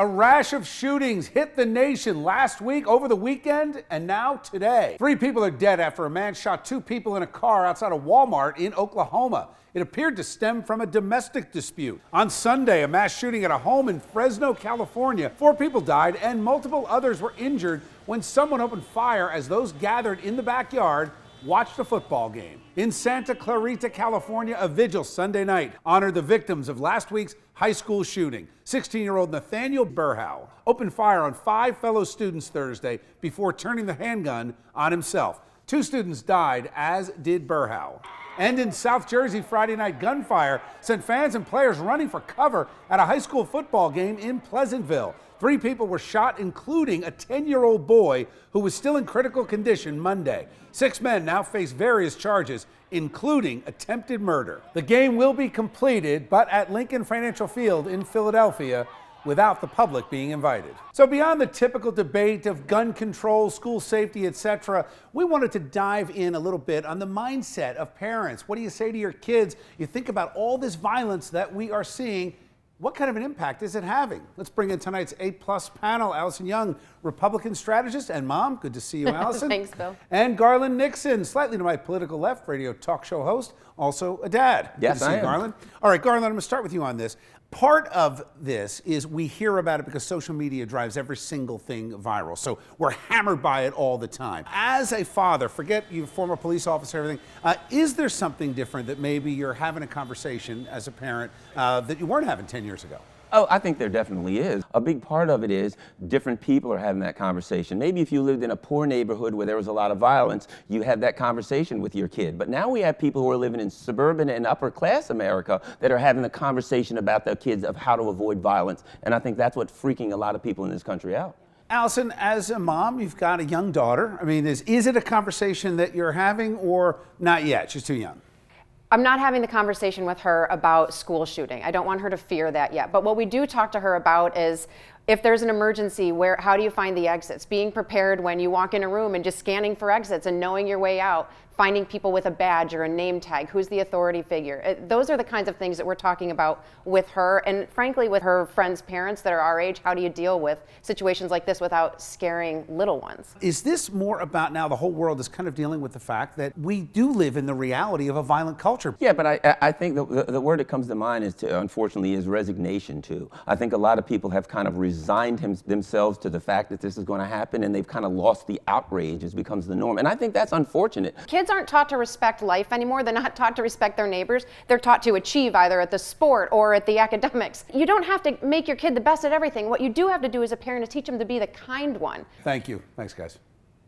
A rash of shootings hit the nation last week, over the weekend, and now today. 3 people are dead after a man shot 2 people in a car outside a Walmart in Oklahoma. It appeared to stem from a domestic dispute. On Sunday, a mass shooting at a home in Fresno, California. 4 people died and multiple others were injured when someone opened fire as those gathered in the backyard watched a football game. In Santa Clarita, California, a vigil Sunday night honored the victims of last week's high school shooting. 16-year-old Nathaniel Burhow opened fire on 5 fellow students Thursday before turning the handgun on himself. 2 students died, as did Burhow. And in South Jersey, Friday night gunfire sent fans and players running for cover at a high school football game in Pleasantville. 3 people were shot, including a 10-year-old boy who was still in critical condition Monday. 6 men now face various charges, including attempted murder. The game will be completed, but at Lincoln Financial Field in Philadelphia, without the public being invited. So beyond the typical debate of gun control, school safety, etc., we wanted to dive in a little bit on the mindset of parents. What do you say to your kids? You think about all this violence that we are seeing. What kind of an impact is it having? Let's bring in tonight's A-plus panel. Allison Young, Republican strategist and mom. Good to see you, Allison. Thanks, Bill. And Garland Nixon, slightly to my political left, radio talk show host, also a dad. Yes, Good to see you, Garland. All right, Garland, I'm going to start with you on this. Part of this is we hear about it because social media drives every single thing viral. So we're hammered by it all the time. As a father, forget you former police officer, everything, is there something different that maybe you're having a conversation as a parent that you weren't having 10 years ago? Oh, I think there definitely is. A big part of it is different people are having that conversation. Maybe if you lived in a poor neighborhood where there was a lot of violence, you had that conversation with your kid. But now we have people who are living in suburban and upper class America that are having the conversation about their kids of how to avoid violence. And I think that's what's freaking a lot of people in this country out. Allison, as a mom, you've got a young daughter. I mean, is it a conversation that you're having or not yet? She's too young. I'm not having the conversation with her about school shooting. I don't want her to fear that yet. But what we do talk to her about is if there's an emergency, how do you find the exits? Being prepared when you walk in a room and just scanning for exits and knowing your way out, finding people with a badge or a name tag, who's the authority figure. Those are the kinds of things that we're talking about with her, and frankly with her friends' parents that are our age. How do you deal with situations like this without scaring little ones? Is this more about now the whole world is kind of dealing with the fact that we do live in the reality of a violent culture? Yeah, but I think the word that comes to mind is, unfortunately, is resignation too. I think a lot of people have kind of resigned themselves to the fact that this is going to happen, and they've kind of lost the outrage as becomes the norm. And I think that's unfortunate. Kids aren't taught to respect life anymore. They're not taught to respect their neighbors. They're taught to achieve either at the sport or at the academics. You don't have to make your kid the best at everything. What you do have to do as a parent is teach them to be the kind one. Thank you. Thanks, guys.